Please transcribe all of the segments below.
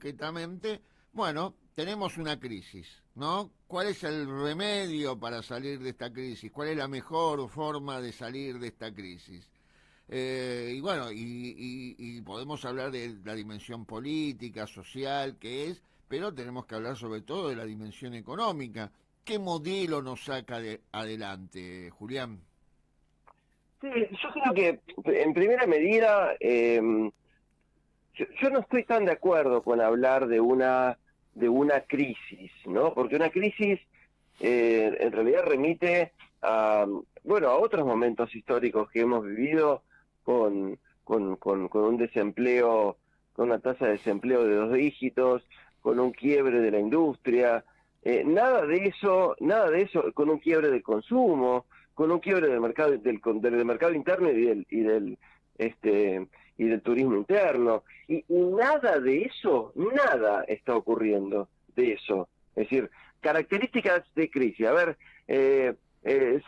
objetamente, bueno, tenemos una crisis, ¿no? ¿Cuál es el remedio para salir de esta crisis? ¿Cuál es la mejor forma de salir de esta crisis? Y bueno, y podemos hablar de la dimensión política, social, que es, pero tenemos que hablar sobre todo de la dimensión económica. ¿Qué modelo nos saca adelante, Julián? Sí, yo creo que en primera medida, yo no estoy tan de acuerdo con hablar de una crisis, ¿no? Porque una crisis en realidad remite a, bueno, a otros momentos históricos que hemos vivido con un desempleo, con una tasa de desempleo de 2 dígitos, con un quiebre de la industria, nada de eso, con un quiebre del consumo, con un quiebre del mercado del mercado interno y del turismo interno, y nada de eso, nada está ocurriendo de eso. Es decir, características de crisis. A ver,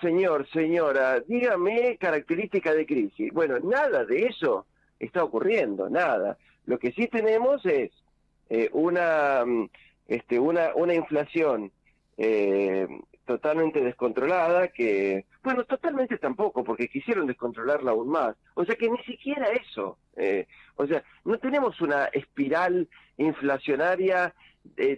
señor, señora, dígame características de crisis. Bueno, nada de eso está ocurriendo, nada. Lo que sí tenemos es eh, una, mm, una inflación eh, totalmente descontrolada, que, bueno, totalmente tampoco, porque quisieron descontrolarla aún más. O sea que ni siquiera eso. O sea, no tenemos una espiral inflacionaria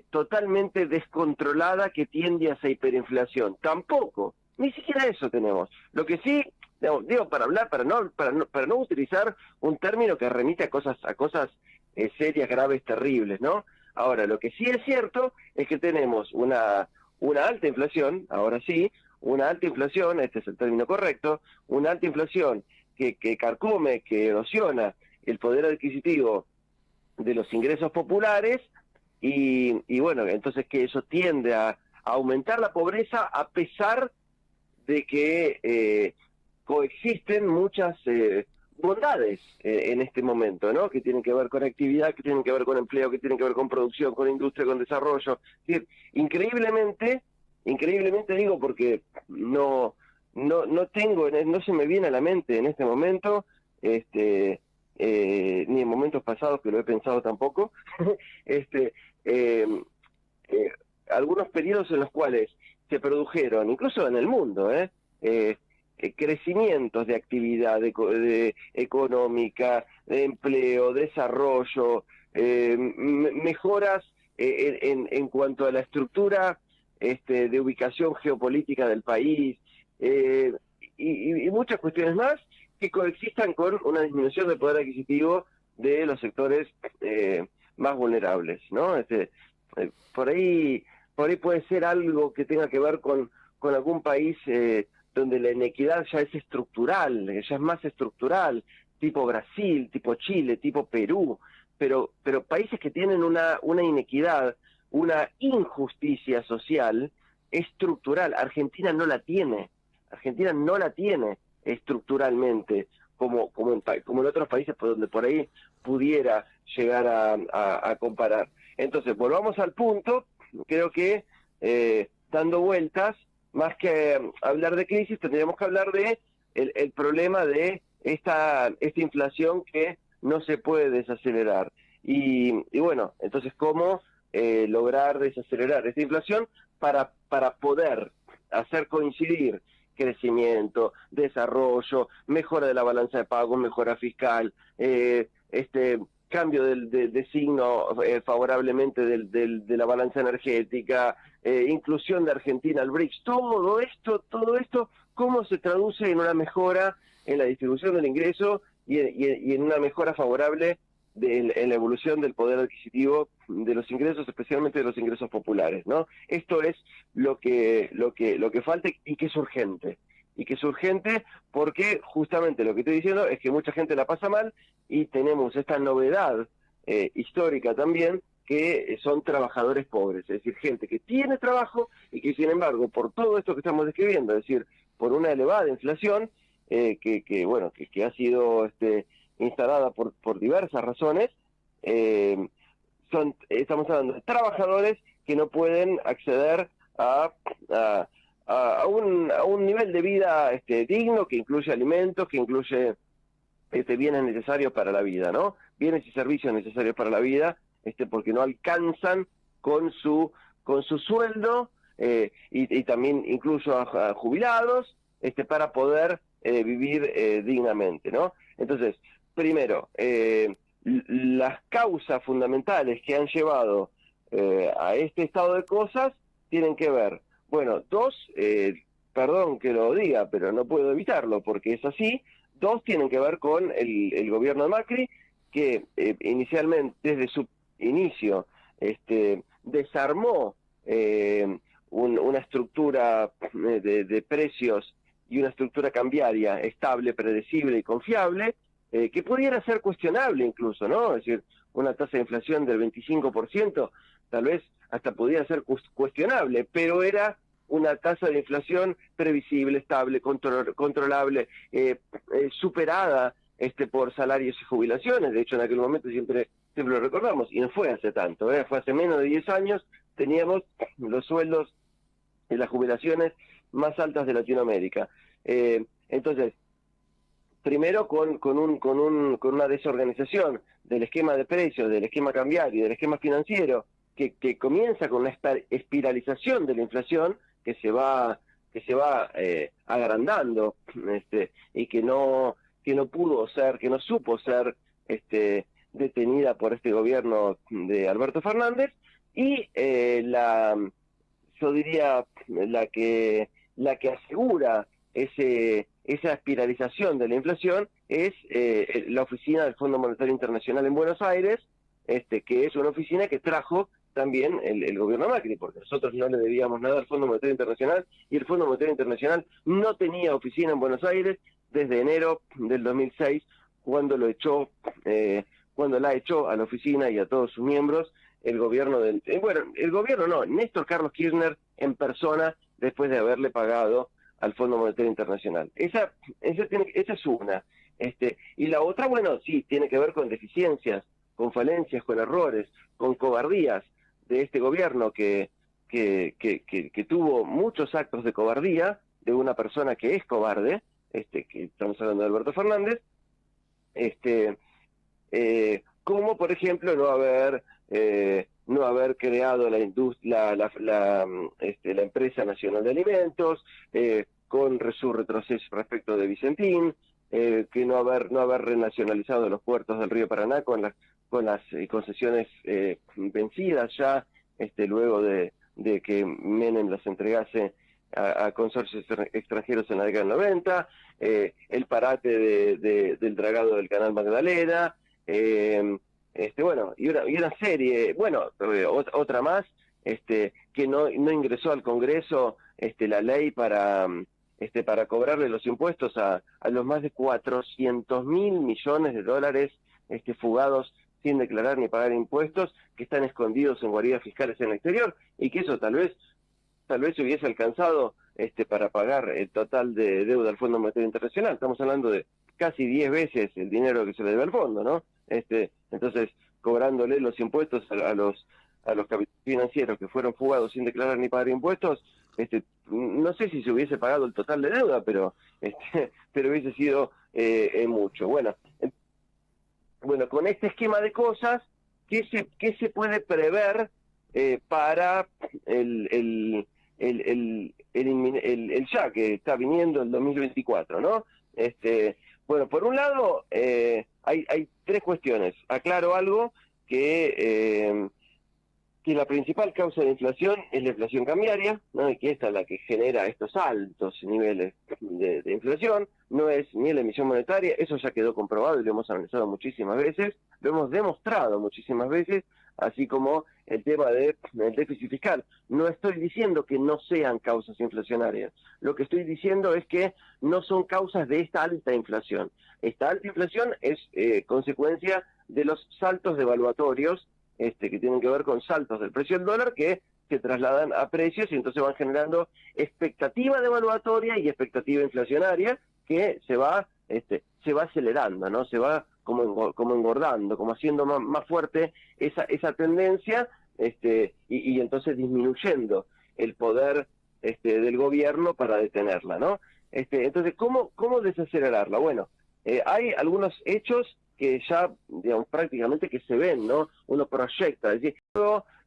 totalmente descontrolada que tiende a esa hiperinflación. Tampoco. Ni siquiera eso tenemos. Lo que sí, digo, para hablar, para no utilizar un término que remite a cosas serias, graves, terribles, ¿no? Ahora, lo que sí es cierto es que tenemos una alta inflación, ahora sí, una alta inflación, este es el término correcto, una alta inflación que carcome, que erosiona el poder adquisitivo de los ingresos populares, y bueno, entonces que eso tiende a aumentar la pobreza a pesar de que coexisten muchas bondades en este momento, ¿no? Que tienen que ver con actividad, que tienen que ver con empleo, que tienen que ver con producción, con industria, con desarrollo. Es decir, increíblemente digo, porque no tengo, no se me viene a la mente en este momento, ni en momentos pasados que lo he pensado tampoco, este, eh, eh, algunos periodos en los cuales se produjeron, incluso en el mundo, crecimientos de actividad económica, de empleo, desarrollo, mejoras en cuanto a la estructura de ubicación geopolítica del país, eh, y muchas cuestiones más que coexistan con una disminución del poder adquisitivo de los sectores más vulnerables, ¿no? Por ahí puede ser algo que tenga que ver con algún país donde la inequidad ya es estructural, ya es más estructural, tipo Brasil, tipo Chile, tipo Perú, pero países que tienen una inequidad, una injusticia social estructural. Argentina no la tiene estructuralmente, como en otros países por donde por ahí pudiera llegar a comparar. Entonces, volvamos al punto. Creo que dando vueltas, más que hablar de crisis, tendríamos que hablar de el problema de esta inflación que no se puede desacelerar. Y bueno, entonces, ¿cómo lograr desacelerar esta inflación para poder hacer coincidir crecimiento, desarrollo, mejora de la balanza de pagos, mejora fiscal, cambio de signo favorablemente de la balanza energética, inclusión de Argentina al BRICS, todo esto, cómo se traduce en una mejora en la distribución del ingreso y en una mejora favorable en la evolución del poder adquisitivo de los ingresos, especialmente de los ingresos populares, ¿no? Esto es lo que falta, y que es urgente. Y que es urgente porque justamente lo que estoy diciendo es que mucha gente la pasa mal, y tenemos esta novedad histórica también, que son trabajadores pobres, es decir, gente que tiene trabajo y que sin embargo, por todo esto que estamos describiendo, es decir, por una elevada inflación, que ha sido instalada por diversas razones, eh, estamos hablando de trabajadores que no pueden acceder a, a un nivel de vida digno, que incluye alimentos, que incluye bienes necesarios para la vida, ¿no? Bienes y servicios necesarios para la vida, porque no alcanzan con su sueldo, y también incluso a jubilados, para poder vivir dignamente, ¿no? Entonces, primero, las causas fundamentales que han llevado a este estado de cosas tienen que ver, bueno, dos, perdón que lo diga, pero no puedo evitarlo porque es así, dos tienen que ver con el gobierno de Macri, que inicialmente, desde su inicio, desarmó una estructura de precios y una estructura cambiaria estable, predecible y confiable, que pudiera ser cuestionable incluso, ¿no? Es decir, una tasa de inflación del 25%, tal vez hasta pudiera ser cuestionable, pero era una tasa de inflación previsible, estable, controlable, superada por salarios y jubilaciones. De hecho, en aquel momento siempre lo recordamos, y no fue hace tanto, fue hace menos de 10 años, teníamos los sueldos y las jubilaciones más altas de Latinoamérica. Entonces, primero con una desorganización del esquema de precios, del esquema cambiario, del esquema financiero, que comienza con una espiralización de la inflación que se va agrandando, y que no pudo ser, que no supo ser detenida por este gobierno de Alberto Fernández, y yo diría la que asegura esa espiralización de la inflación es la oficina del Fondo Monetario Internacional en Buenos Aires, que es una oficina que trajo también el gobierno Macri, porque nosotros no le debíamos nada al Fondo Monetario Internacional, y el Fondo Monetario Internacional no tenía oficina en Buenos Aires desde enero del 2006, cuando la echó a la oficina y a todos sus miembros el gobierno Néstor Carlos Kirchner en persona, después de haberle pagado al Fondo Monetario Internacional. Esa es una. Y la otra, bueno, sí, tiene que ver con deficiencias, con falencias, con errores, con cobardías de este gobierno que tuvo muchos actos de cobardía, de una persona que es cobarde, que estamos hablando de Alberto Fernández, como por ejemplo no haber creado la empresa nacional de alimentos, con su retroceso respecto de Vicentín, que no haber renacionalizado los puertos del río Paraná con las concesiones vencidas ya, luego de que Menem las entregase a consorcios extranjeros en la década del 90, el parate del dragado del Canal Magdalena, bueno, y una serie, bueno, otra más, que no ingresó al Congreso la ley para cobrarle los impuestos a los más de 400.000 millones de dólares fugados sin declarar ni pagar impuestos, que están escondidos en guaridas fiscales en el exterior, y que eso tal vez se hubiese alcanzado para pagar el total de deuda al Fondo Monetario Internacional. Estamos hablando de casi 10 veces el dinero que se le debe al fondo, ¿no? Entonces, cobrándole los impuestos a los capitales financieros que fueron fugados sin declarar ni pagar impuestos, no sé si se hubiese pagado el total de deuda, pero hubiese sido mucho. Bueno, con este esquema de cosas, ¿qué se puede prever para el ya que está viniendo el 2024, ¿no? Bueno, por un lado, hay tres cuestiones. Aclaro algo, que la principal causa de inflación es la inflación cambiaria, ¿no? Y que esta es la que genera estos altos niveles de inflación, no es ni la emisión monetaria, eso ya quedó comprobado y lo hemos analizado muchísimas veces, lo hemos demostrado muchísimas veces, así como el tema del déficit fiscal. No estoy diciendo que no sean causas inflacionarias, lo que estoy diciendo es que no son causas de esta alta inflación. Esta alta inflación es consecuencia de los saltos devaluatorios, que tienen que ver con saltos del precio del dólar que se trasladan a precios y entonces van generando expectativa devaluatoria y expectativa inflacionaria que se va acelerando, ¿no? Se va como engordando, como haciendo más fuerte esa tendencia, y entonces disminuyendo el poder del gobierno para detenerla, ¿no? Entonces, ¿cómo desacelerarla? Bueno, hay algunos hechos que ya, digamos, prácticamente que se ven, ¿no? Uno proyecta, es decir,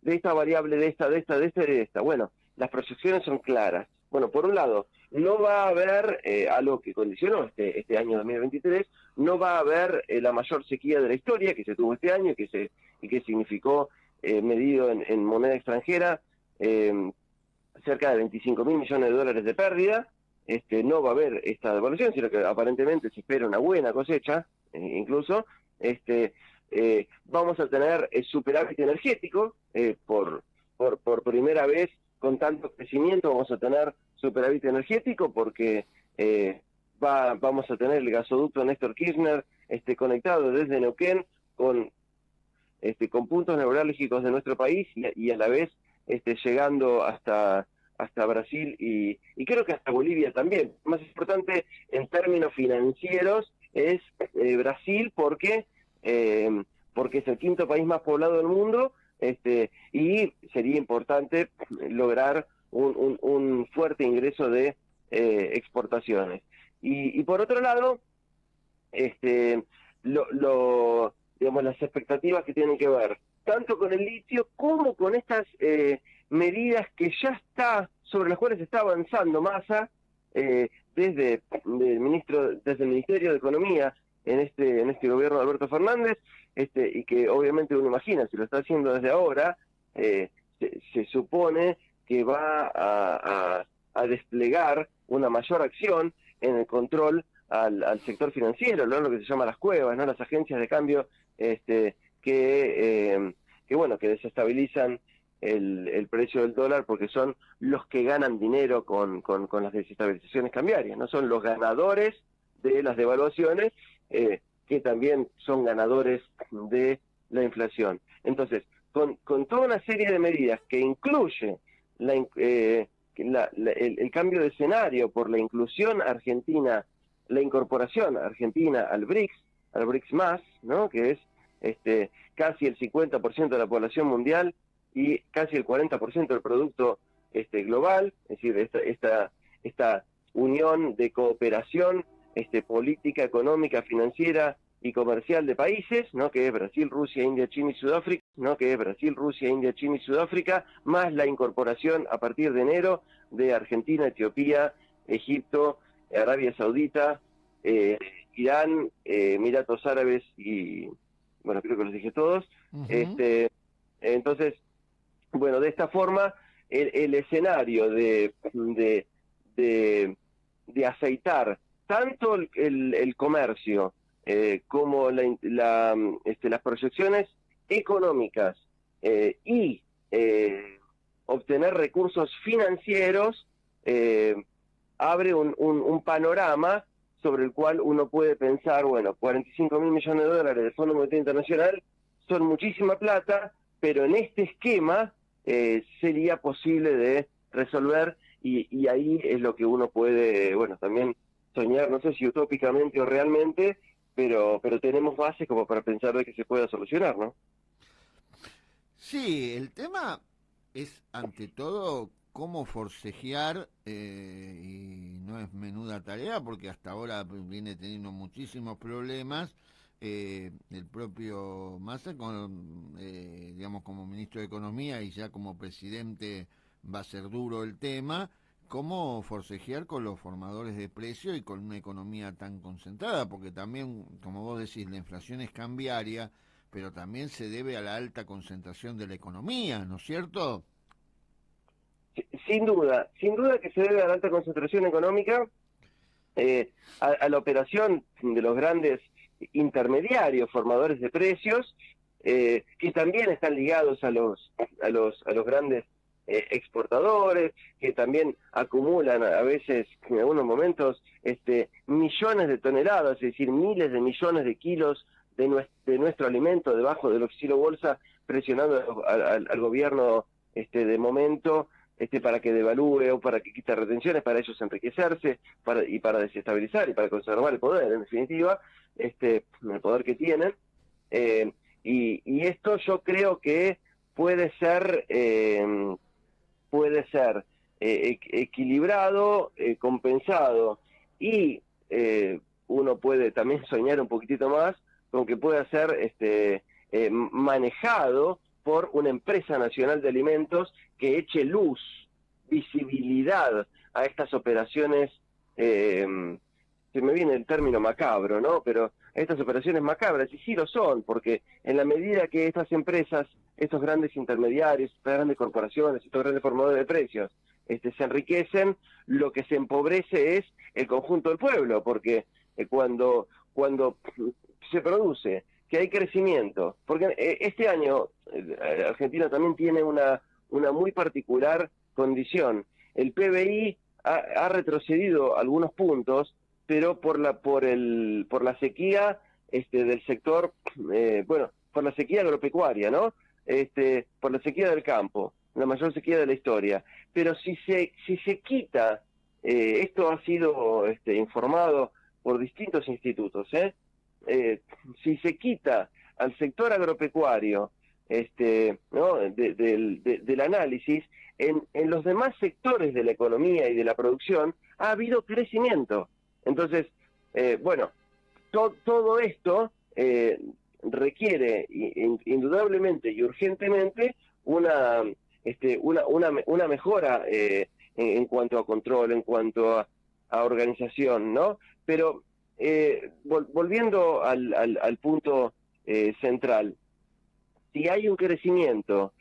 de esta variable, de esta, y de esta. Bueno, las proyecciones son claras. Bueno, por un lado, no va a haber algo que condicionó este año 2023, no va a haber la mayor sequía de la historia que se tuvo este año y que significó, medido en moneda extranjera, cerca de 25.000 millones de dólares de pérdida. No va a haber esta devaluación, sino que aparentemente se espera una buena cosecha, incluso. Vamos a tener superávit energético por primera vez con tanto crecimiento. Vamos a tener superávit energético porque vamos a tener el gasoducto Néstor Kirchner conectado desde Neuquén con puntos neurálgicos de nuestro país y a la vez llegando hasta Brasil y creo que hasta Bolivia también. Más importante en términos financieros es Brasil porque es el quinto país más poblado del mundo, y sería importante lograr un fuerte ingreso de exportaciones. Y por otro lado, digamos, las expectativas que tienen que ver tanto con el litio como con estas medidas que ya sobre las cuales está avanzando Massa desde el Ministerio de Economía en este gobierno de Alberto Fernández, y que obviamente uno imagina, si lo está haciendo desde ahora, se supone que va a desplegar una mayor acción en el control al sector financiero, ¿no? Lo que se llama las cuevas, ¿no? Las agencias de cambio que desestabilizan el precio del dólar, porque son los que ganan dinero con las desestabilizaciones cambiarias, no son los ganadores de las devaluaciones, que también son ganadores de la inflación. Entonces, con toda una serie de medidas que incluye el cambio de escenario por la inclusión argentina, la incorporación argentina al BRICS más, ¿no? Que es casi el 50% de la población mundial y casi el 40% del producto global, es decir, esta unión de cooperación política, económica, financiera y comercial de países, ¿no? Que es Brasil, Rusia, India, China y Sudáfrica, ¿no? Que es Brasil, Rusia, India, China y Sudáfrica, más la incorporación a partir de enero de Argentina, Etiopía, Egipto, Arabia Saudita, Irán, Emiratos Árabes y, bueno, creo que los dije todos. Uh-huh. Entonces, bueno, de esta forma, el escenario de aceitar tanto el comercio como las proyecciones económicas y obtener recursos financieros, abre un panorama sobre el cual uno puede pensar, bueno, 45.000 millones de dólares del Fondo Monetario Internacional son muchísima plata, pero en este esquema sería posible de resolver, y ahí es lo que uno puede, bueno, también soñar, no sé si utópicamente o realmente, pero tenemos bases como para pensar de que se pueda solucionar, ¿no? Sí, el tema es ante todo cómo forcejear, y no es menuda tarea porque hasta ahora viene teniendo muchísimos problemas, el propio Massa digamos, como ministro de Economía y ya como presidente va a ser duro el tema, cómo forcejear con los formadores de precios y con una economía tan concentrada, porque también, como vos decís, la inflación es cambiaria, pero también se debe a la alta concentración de la economía, ¿no es cierto? Sin duda que se debe a la alta concentración económica, a la operación de los grandes intermediarios, formadores de precios, que también están ligados a los grandes exportadores, que también acumulan a veces, en algunos momentos, millones de toneladas, es decir, miles de millones de kilos de nuestro alimento debajo del oxilo bolsa, presionando al gobierno de momento, para que devalúe o para que quite retenciones, para ellos enriquecerse y para desestabilizar y para conservar el poder, en definitiva, el poder que tienen. Y esto yo creo que puede ser equilibrado, compensado, y uno puede también soñar un poquitito más con que pueda ser manejado por una empresa nacional de alimentos que eche luz, visibilidad a estas operaciones, se me viene el término macabro, ¿no? Pero estas operaciones macabras, y sí lo son, porque en la medida que estas empresas, estos grandes intermediarios, estas grandes corporaciones, estos grandes formadores de precios, se enriquecen, lo que se empobrece es el conjunto del pueblo, porque cuando se produce que hay crecimiento, porque este año Argentina también tiene una muy particular condición. El PBI ha retrocedido algunos puntos, pero por la sequía del sector, por la sequía agropecuaria, ¿no? Por la sequía del campo, la mayor sequía de la historia. Pero si se quita, esto ha sido informado por distintos institutos, si se quita al sector agropecuario ¿no? del análisis, en los demás sectores de la economía y de la producción ha habido crecimiento. Entonces, todo esto requiere indudablemente y urgentemente una mejora en cuanto a control, en cuanto a organización, ¿no? Pero volviendo al punto central, si hay un crecimiento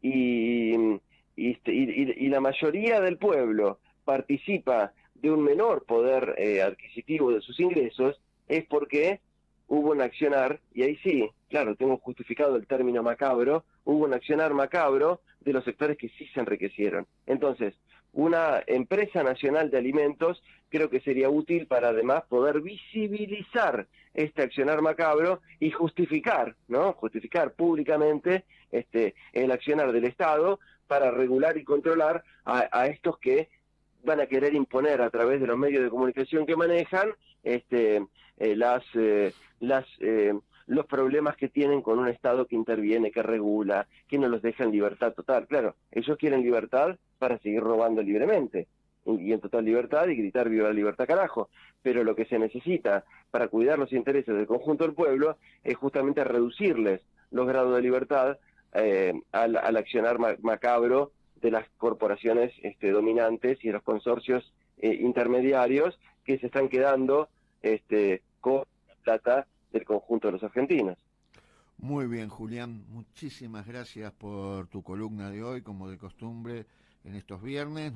y la mayoría del pueblo participa de un menor poder adquisitivo de sus ingresos, es porque hubo un accionar, y ahí sí, claro, tengo justificado el término macabro, hubo un accionar macabro de los sectores que sí se enriquecieron. Entonces, una empresa nacional de alimentos creo que sería útil para además poder visibilizar este accionar macabro y justificar, ¿no? Justificar públicamente el accionar del Estado para regular y controlar a estos que van a querer imponer a través de los medios de comunicación que manejan los problemas que tienen con un Estado que interviene, que regula, que no los deja en libertad total. Claro, ellos quieren libertad para seguir robando libremente y en total libertad y gritar viva la libertad carajo, pero lo que se necesita para cuidar los intereses del conjunto del pueblo es justamente reducirles los grados de libertad al accionar macabro de las corporaciones dominantes y de los consorcios intermediarios que se están quedando con la plata del conjunto de los argentinos. Muy bien, Julián, muchísimas gracias por tu columna de hoy, como de costumbre en estos viernes.